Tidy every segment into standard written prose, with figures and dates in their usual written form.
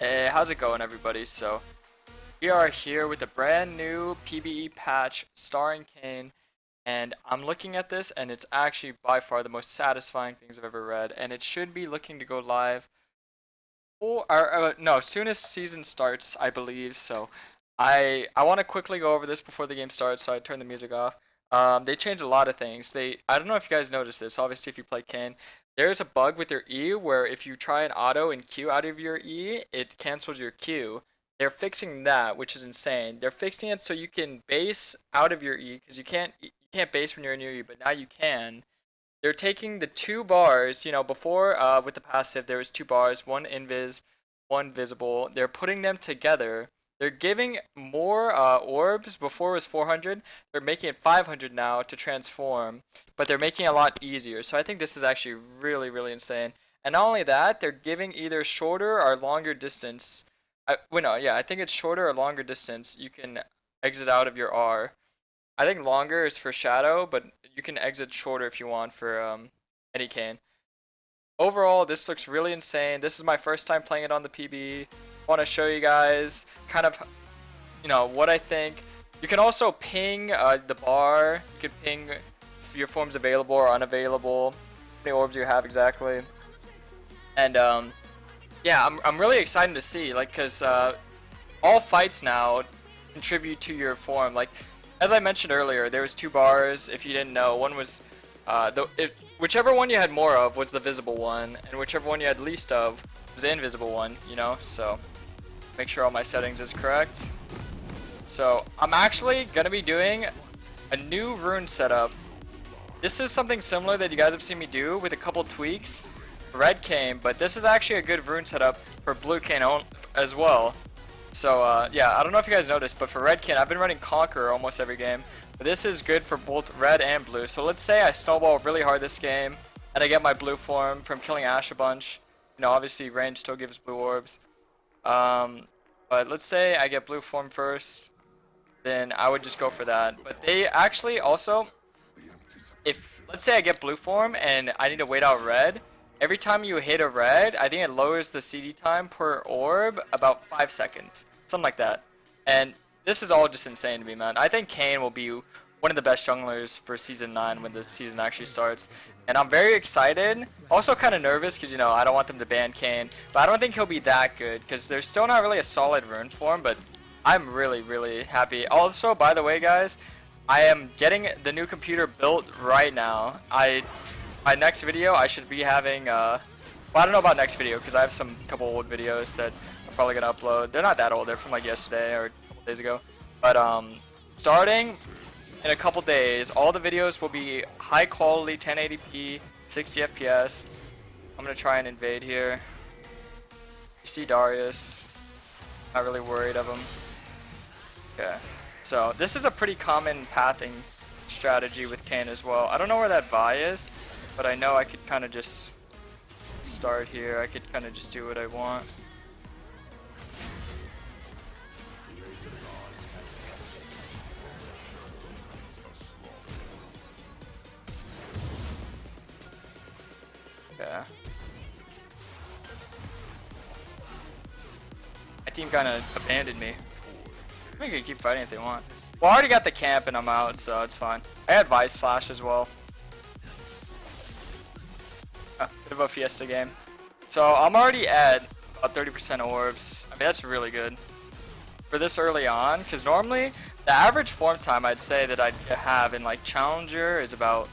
Hey, how's it going, everybody? So, we are here with a brand new PBE patch starring Kayn, and I'm looking at this, and it's actually by far the most satisfying things I've ever read, and it should be looking to go live, no, soon as season starts, I believe. So, I want to quickly go over this before the game starts, so I turn the music off. They changed a lot of things. I don't know if you guys noticed this. Obviously, if you play Kayn, there's a bug with your E where if you try an auto and Q out of your E, it cancels your Q. They're fixing that, which is insane. They're fixing it so you can base out of your E because you can't base when you're in your E, but now you can. They're taking the two bars, before with the passive there was two bars, one invis, one visible. They're putting them together. They're giving more orbs. Before it was 400. They're making it 500 now to transform, but they're making it a lot easier. So I think this is actually really, really insane. And not only that, they're giving either shorter or longer distance. No, yeah, I think it's shorter or longer distance. You can exit out of your R. I think longer is for Shadow, but you can exit shorter if you want for any Kayn. Overall, this looks really insane. This is my first time playing it on the PB. I want to show you guys kind of, what I think. You can also ping the bar. You can ping if your form's available or unavailable, how many orbs you have exactly. And yeah, I'm really excited to see, because all fights now contribute to your form. Like, as I mentioned earlier, there was two bars. If you didn't know, one was whichever one you had more of was the visible one, and whichever one you had least of was the invisible one. So make sure all my settings is correct. So I'm actually gonna be doing a new rune setup. This is something similar that you guys have seen me do with a couple tweaks. Red Kayn, but this is actually a good rune setup for blue Kayn as well. So yeah, I don't know if you guys noticed, but for Red Kayn, I've been running Conqueror almost every game. But this is good for both red and blue. So let's say I snowball really hard this game, and I get my blue form from killing Ash a bunch. Obviously range still gives blue orbs. But let's say I get blue form first, then I would just go for that. But they actually also, let's say I get blue form and I need to wait out red, every time you hit a red, I think it lowers the CD time per orb about 5 seconds. Something like that. And this is all just insane to me, man. I think Kayn will be one of the best junglers for Season 9 when the season actually starts. And I'm very excited. Also kind of nervous because, I don't want them to ban Kayn. But I don't think he'll be that good because there's still not really a solid rune form. But I'm really, really happy. Also, by the way, guys, I am getting the new computer built right now. My next video, I should be having, well, I don't know about next video because I have some couple old videos that I'm probably going to upload. They're not that old. They're from like yesterday or a couple days ago. But starting in a couple days, all the videos will be high quality 1080p, 60 FPS. I'm going to try and invade here. You see Darius. Not really worried of him. Okay. So this is a pretty common pathing strategy with Kayn as well. I don't know where that Vi is, but I know I could kind of just start here. I could kind of just do what I want. Yeah. My team kind of abandoned me. I think they can keep fighting if they want. Well, I already got the camp and I'm out, so it's fine. I had Vice Flash as well. Bit of a Fiesta game. So I'm already at about 30% orbs. I mean, that's really good for this early on, because normally the average form time I'd say that I'd have in like Challenger is about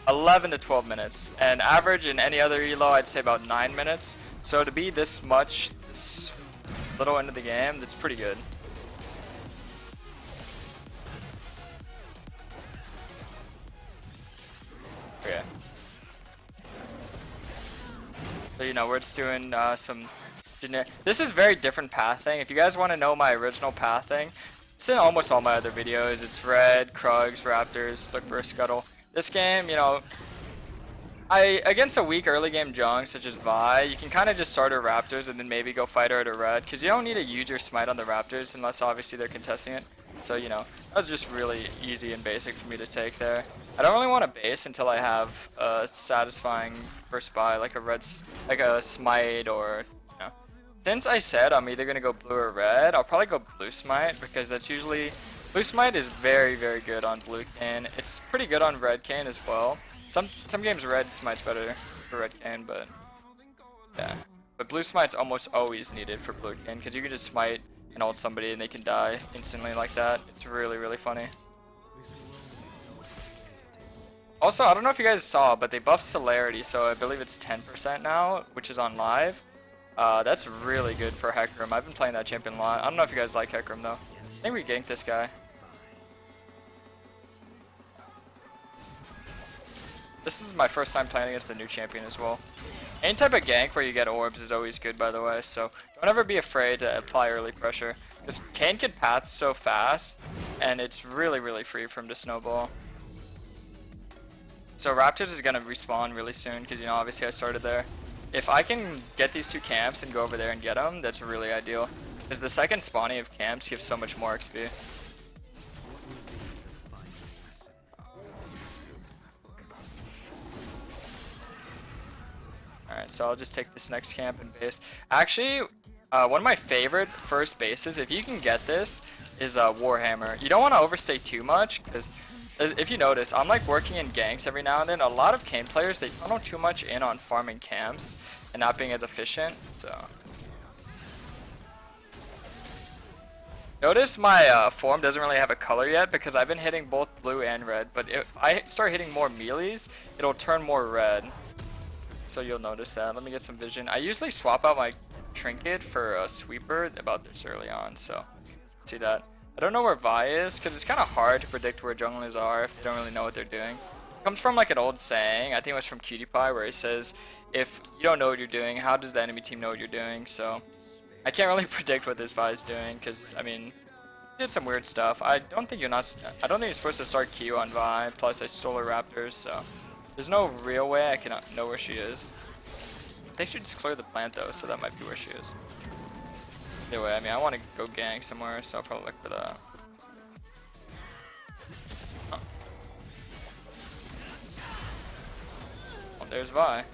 11 to 12 minutes, and average in any other elo I'd say about 9 minutes. So to be this much, this little into the game, that's pretty good. Okay. So we're just doing some generic. This is very different pathing. If you guys want to know my original pathing, it's in almost all my other videos. It's red, Krugs, Raptors, look for a scuttle. This game, against a weak early game jung such as Vi, you can kind of just start a Raptors and then maybe go fight her at a red, because you don't need to use your smite on the Raptors unless obviously they're contesting it. So that was just really easy and basic for me to take there. I don't really want to base until I have a satisfying first buy, like a smite or since I said I'm either gonna go blue or red, I'll probably go blue smite because that's usually blue smite is very good on blue Kayn. It's pretty good on red Kayn as well. Some games red smite's better for red Kayn, but yeah. But blue smite's almost always needed for blue Kayn because you can just smite and ult somebody and they can die instantly like that. It's really funny. Also, I don't know if you guys saw, but they buffed celerity, so I believe it's 10% now, which is on live. That's really good for Hecarim. I've been playing that champion a lot. I don't know if you guys like Hecarim though. I think we ganked this guy. This is my first time playing against the new champion as well. Any type of gank where you get orbs is always good, by the way, so don't ever be afraid to apply early pressure. Because Kayn can path so fast, and it's really free for him to snowball. So Raptors is going to respawn really soon, because, you know, obviously I started there. If I can get these two camps and go over there and get them, that's really ideal. Because the second spawning of camps gives so much more XP. Alright, so I'll just take this next camp and base. Actually, one of my favorite first bases, if you can get this, is Warhammer. You don't want to overstay too much, because if you notice, I'm like working in ganks every now and then. A lot of Kayn players, they funnel too much in on farming camps and not being as efficient, so. Notice my form doesn't really have a color yet because I've been hitting both blue and red, but if I start hitting more melees, it'll turn more red. So you'll notice that. Let me get some vision. I usually swap out my trinket for a sweeper about this early on, so see that. I don't know where Vi is because it's kind of hard to predict where junglers are if they don't really know what they're doing. It comes from like an old saying, I think it was from Cutie Pie, where he says, if you don't know what you're doing, how does the enemy team know what you're doing? So I can't really predict what this Vi is doing because, I mean, he did some weird stuff. I don't think you're supposed to start Q on Vi, plus I stole her Raptors, so there's no real way I can know where she is. They should just clear the plant though, so that might be where she is. Anyway, I mean, I want to go gank somewhere, so I'll probably look for that. Huh. Oh, there's Vi.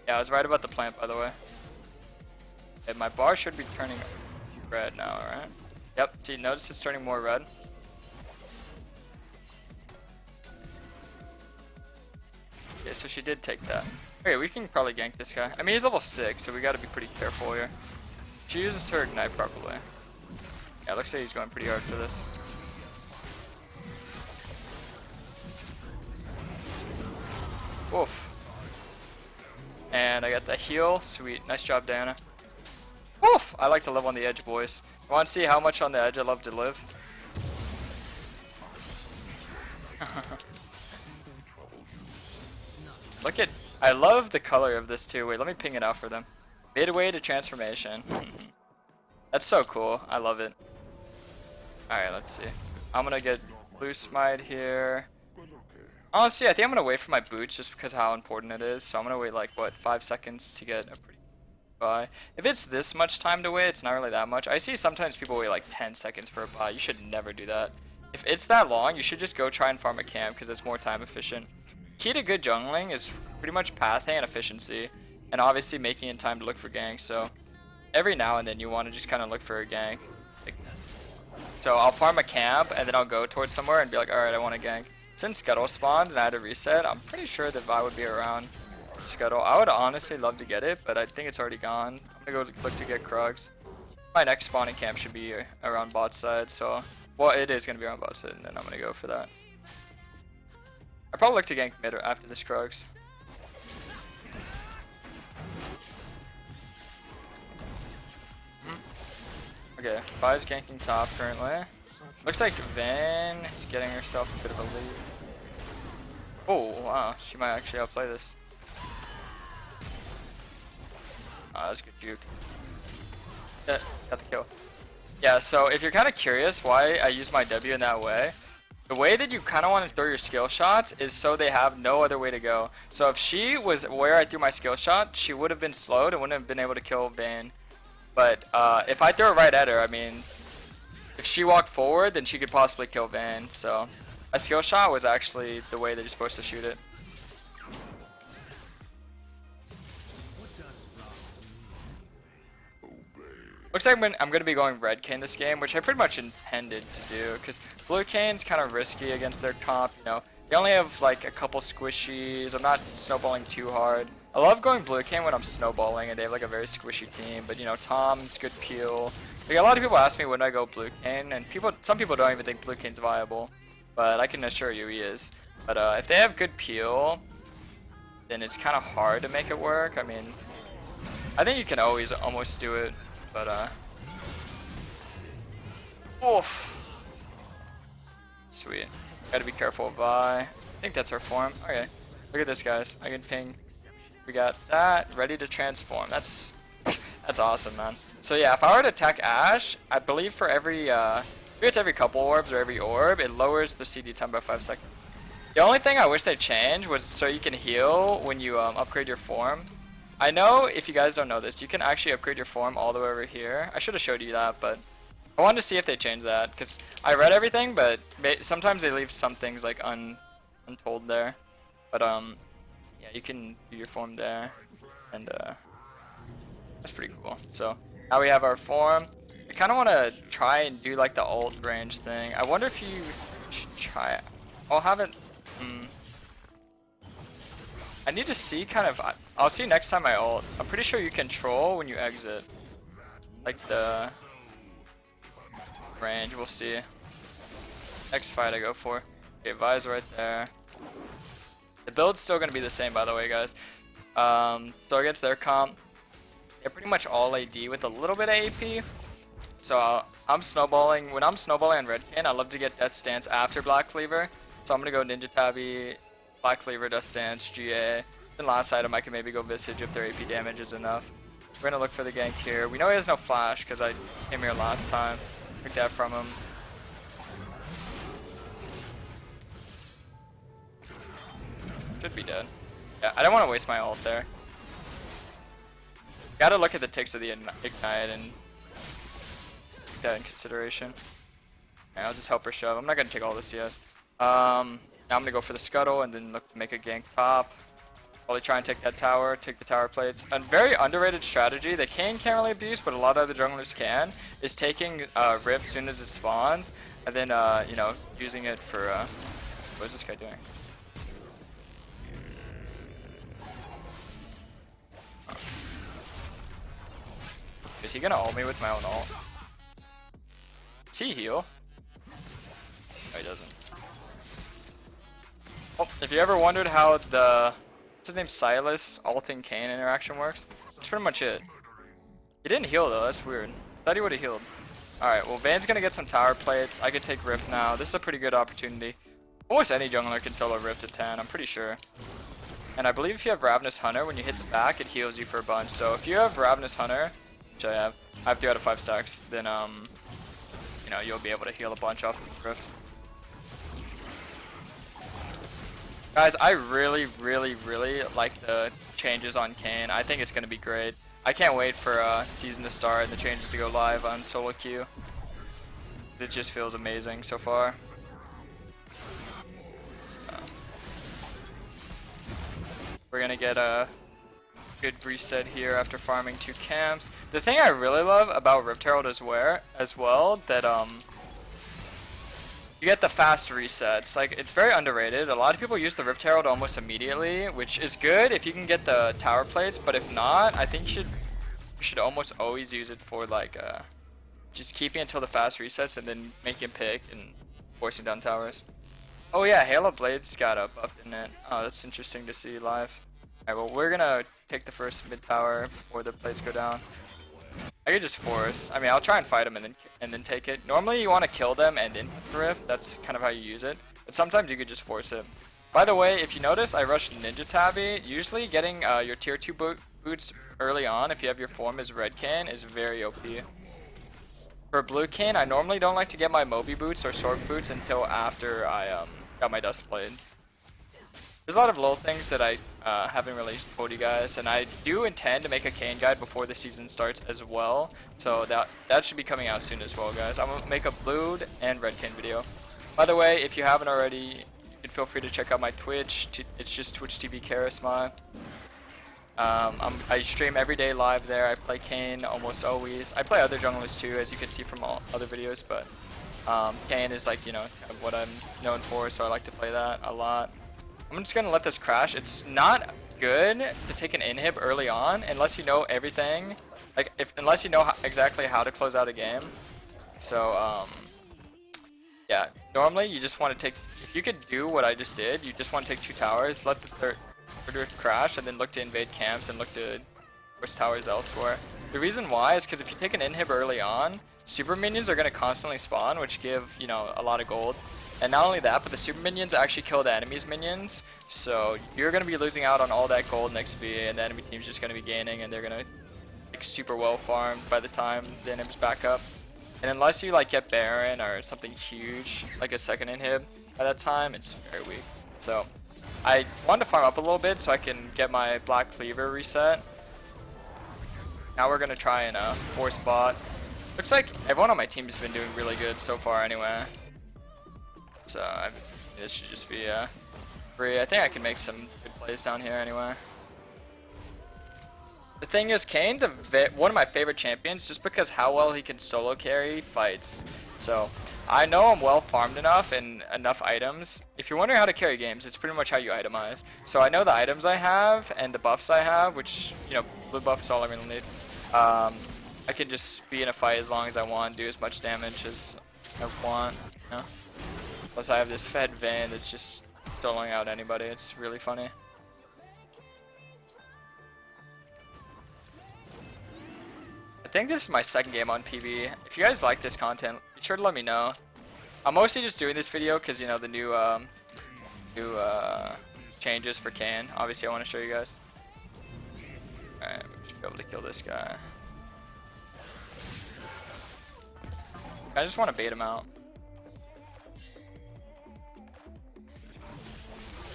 Yeah, I was right about the plant, by the way. Okay, my bar should be turning red now, alright? Yep, see, notice it's turning more red. Okay, so she did take that. Okay, we can probably gank this guy. I mean, he's level 6, so we gotta be pretty careful here. She uses her ignite properly. Yeah, looks like he's going pretty hard for this. Oof. And I got the heal. Sweet. Nice job, Diana. Oof! I like to live on the edge, boys. You want to see how much on the edge I love to live? Look at... I love the color of this too. Wait, let me ping it out for them. Midway to transformation. That's so cool. I love it. Alright, let's see. I'm gonna get blue smite here. Honestly, I think I'm gonna wait for my boots just because of how important it is. So I'm gonna wait like, what, 5 seconds to get a pretty buy. If it's this much time to wait, it's not really that much. I see sometimes people wait like 10 seconds for a buy. You should never do that. If it's that long, you should just go try and farm a camp because it's more time efficient. Key to good jungling is pretty much pathing and efficiency. And obviously making it time to look for ganks, so every now and then you want to just kind of look for a gank. So I'll farm a camp and then I'll go towards somewhere and be like, alright, I want a gank. Since Scuttle spawned and I had to reset, I'm pretty sure that Vi would be around Scuttle. I would honestly love to get it, but I think it's already gone. I'm gonna go look to get Krugs. My next spawning camp should be around bot side, so, well, it is gonna be around bot side, and then I'm gonna go for that. I'll probably look to gank mid after this Krugs. Okay, Vi's ganking top currently. Looks like Van is getting herself a bit of a lead. Oh, wow, she might actually outplay this. Oh, that's a good juke. Yeah, got the kill. Yeah, so if you're kind of curious why I use my W in that way, the way that you kind of want to throw your skill shots is so they have no other way to go. So if she was where I threw my skill shot, she would have been slowed and wouldn't have been able to kill Vayne. But if I throw it right at her, I mean, if she walked forward, then she could possibly kill Vayne. So a skill shot was actually the way that you're supposed to shoot it. Looks like I'm going to be going Red Kayn this game, which I pretty much intended to do, because Blue Kayn's kind of risky against their comp, you know. They only have like a couple squishies. I'm not snowballing too hard. I love going Blue Kayn when I'm snowballing, and they have like a very squishy team, but you know, Tom's good peel. Like, a lot of people ask me when I go Blue Kayn, and some people don't even think Blue Kayn's viable, but I can assure you he is. But if they have good peel, then it's kind of hard to make it work. I mean, I think you can always almost do it. But, oof. Sweet. Gotta be careful of I think that's our form. Okay. Look at this, guys. I can ping. We got that. Ready to transform. That's awesome, man. So, yeah, if I were to attack Ashe, I believe for every, maybe it's every couple orbs or every orb, it lowers the CD time by 5 seconds. The only thing I wish they changed was so you can heal when you, upgrade your form. I know, if you guys don't know this, you can actually upgrade your form all the way over here. I should have showed you that, but I wanted to see if they changed that, because I read everything, but sometimes they leave some things like untold there. But yeah, you can do your form there, and that's pretty cool. So now we have our form. I kind of want to try and do like the ult range thing. I wonder if you should try it. I'll have it. I need to see kind of, I'll see next time I ult. I'm pretty sure you control when you exit. Like the range, we'll see. Next fight I go for. Okay, Vi's right there. The build's still going to be the same, by the way, guys. So against their comp, they're pretty much all AD with a little bit of AP. So I'm snowballing. When I'm snowballing on Red Kayn, I love to get Death Stance after Black Cleaver. So I'm going to go Ninja Tabby, Black Cleaver, Death Stance, GA. Then last item I can maybe go Visage if their AP damage is enough. We're going to look for the gank here. We know he has no flash because I came here last time. Took that from him. Should be dead. Yeah, I don't want to waste my ult there. Gotta look at the ticks of the Ignite and take that in consideration. Alright, I'll just help her shove. I'm not going to take all the CS. Now I'm going to go for the Scuttle and then look to make a gank top. Probably try and take that tower, take the tower plates. A very underrated strategy that Kayn can't really abuse, but a lot of other junglers can, is taking Rip as soon as it spawns, and then, you know, using it for, what is this guy doing? Is he gonna ult me with my own ult? Does he heal? No, he doesn't. Oh, if you ever wondered how the, what's his name, Silas ulting Kayn interaction works, that's pretty much it. He didn't heal though, that's weird. Thought he would have healed. Alright, well Van's gonna get some tower plates. I could take Rift now. This is a pretty good opportunity. Almost any jungler can solo Rift to 10, I'm pretty sure. And I believe if you have Ravenous Hunter, when you hit the back, it heals you for a bunch. So if you have Ravenous Hunter, which I have 3 out of 5 stacks, then you know, you'll be able to heal a bunch off this Rift. Guys, I really like the changes on Kayn. I think it's going to be great. I can't wait for season to start and the changes to go live on solo queue. It just feels amazing so far. So, we're going to get a good reset here after farming 2 camps. The thing I really love about Rift Herald as well, that you get the fast resets. Like, it's very underrated. A lot of people use the Rift Herald almost immediately, which is good if you can get the tower plates, but if not, I think you should almost always use it for like just keeping until the fast resets and then making pick and forcing down towers. Oh yeah, Halo Blades got a buff, didn't it? Oh, that's interesting to see live. Alright, well we're gonna take the first mid tower before the plates go down. I could just force. I mean, I'll try and fight them and then take it. Normally, you want to kill them and then put the Rift. That's kind of how you use it. But sometimes you could just force it. By the way, if you notice, I rushed Ninja Tabby. Usually, getting your tier 2 boots early on, if you have your form as Red Kayn, is very OP. For Blue Kayn, I normally don't like to get my Moby boots or Sork boots until after I got my Dust Blade. There's a lot of little things that I haven't really told you guys, and I do intend to make a Kayn guide before the season starts as well, so that should be coming out soon as well, guys. I'm going to make a Blue and Red Kayn video. By the way, if you haven't already, you can feel free to check out my Twitch. It's just Twitch TV Karasmai. I stream every day live there. I play Kayn almost always. I play other junglers too, as you can see from all other videos, but Kayn is like, you know, kind of what I'm known for, so I like to play that a lot. I'm just gonna let this crash. It's not good to take an inhib early on unless you know everything, like unless you know exactly how to close out a game. So yeah, normally you just want to take, if you could do what I just did, you just want to take 2 towers, let the third crash, and then look to invade camps and look to force towers elsewhere. The reason why is because if you take an inhib early on, super minions are going to constantly spawn, which give, you know, a lot of gold. And not only that, but the super minions actually kill the enemy's minions, so you're going to be losing out on all that gold and XP, and the enemy team's just going to be gaining, and they're going to like super well farmed by the time the inhib's back up. And unless you like get Baron or something huge, like a second inhib at that time, it's very weak. So I wanted to farm up a little bit so I can get my Black Cleaver reset. Now we're going to try and force bot. Looks like everyone on my team has been doing really good so far anyway. So this should just be free. I think I can make some good plays down here anyway. The thing is, Kayn's one of my favorite champions just because how well he can solo carry fights. So I know I'm well farmed enough and enough items. If you're wondering how to carry games, it's pretty much how you itemize. So I know the items I have and the buffs I have, which, you know, blue buff is all I really need. I can just be in a fight as long as I want, do as much damage as I want, you know? Plus I have this fed Vayne that's just soloing out anybody. It's really funny. I think this is my second game on PB. If you guys like this content, be sure to let me know. I'm mostly just doing this video because, you know, the new changes for Kayn. Obviously I want to show you guys. Alright, we should be able to kill this guy. I just want to bait him out.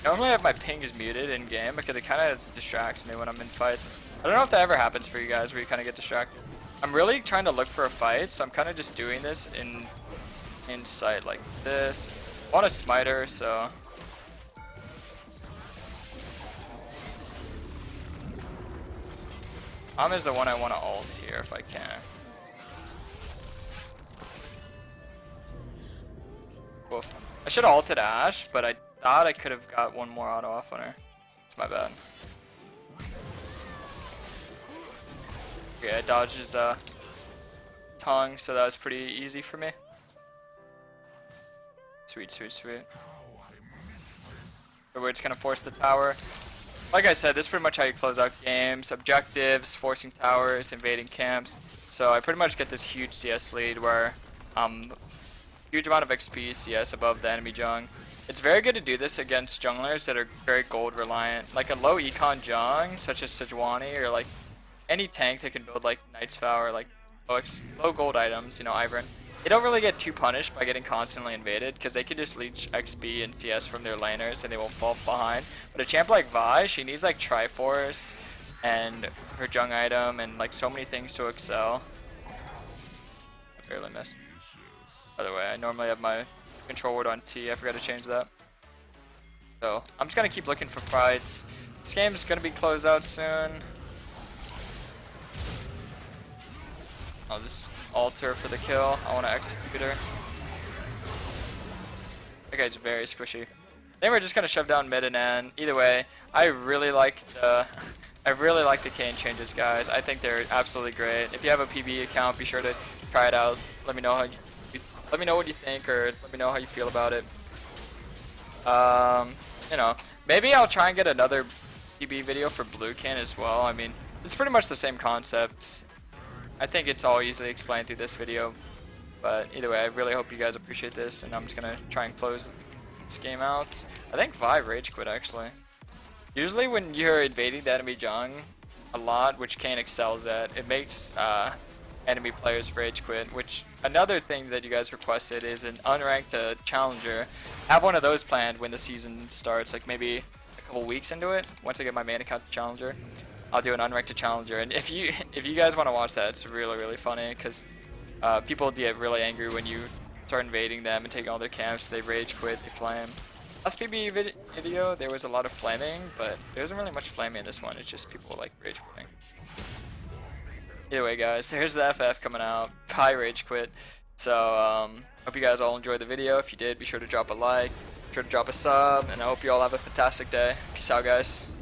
Normally I have my pings muted in game because it kind of distracts me when I'm in fights. I don't know if that ever happens for you guys where you kind of get distracted. I'm really trying to look for a fight, so I'm kind of just doing this in sight like this. I want a smiter, so is the one I want to ult here if I can. Oof. I should have ulted Ashe, but I thought I could have got one more auto off on her. It's my bad. Okay, I dodged his tongue, so that was pretty easy for me. Sweet, sweet, sweet. So we're just gonna force the tower. Like I said, this is pretty much how you close out games. Objectives, forcing towers, invading camps. So I pretty much get this huge CS lead where huge amount of XP CS above the enemy jung. It's very good to do this against junglers that are very gold reliant. Like a low econ jung, such as Sejuani, or like any tank that can build like Knight's Vow or like low gold items, you know, Ivern. They don't really get too punished by getting constantly invaded because they can just leech XP and CS from their laners and they won't fall behind. But a champ like Vi, she needs like Triforce and her jung item and like so many things to excel. I barely missed. By the way, I normally have my control word on T. I forgot to change that. So I'm just gonna keep looking for fights. This game's gonna be closed out soon. I'll just alter for the kill. I want to execute her. That guy's very squishy. Then we're just gonna shove down mid and end. Either way, I really like the Kayn changes, guys. I think they're absolutely great. If you have a PB account, be sure to try it out. Let me know what you think, or let me know how you feel about it. You know, maybe I'll try and get another PB video for Blue Kayn as well. I mean, it's pretty much the same concept. I think it's all easily explained through this video, but either way, I really hope you guys appreciate this, and I'm just gonna try and close this game out. I think Vi rage quit actually. Usually when you're invading the enemy jung a lot, which Kayn excels at, it makes enemy players rage quit, which another thing that you guys requested is an unranked challenger. Have one of those planned when the season starts, like maybe a couple weeks into it, once I get my main account to challenger. I'll do an unranked challenger, and if you guys want to watch that, it's really funny because people get really angry when you start invading them and taking all their camps. They rage quit, they flame. Last PB video, there was a lot of flaming, but there wasn't really much flaming in this one. It's just people like rage quitting. Either way, guys, there's the FF coming out. I rage quit. So, hope you guys all enjoyed the video. If you did, be sure to drop a like, be sure to drop a sub, and I hope you all have a fantastic day. Peace out, guys.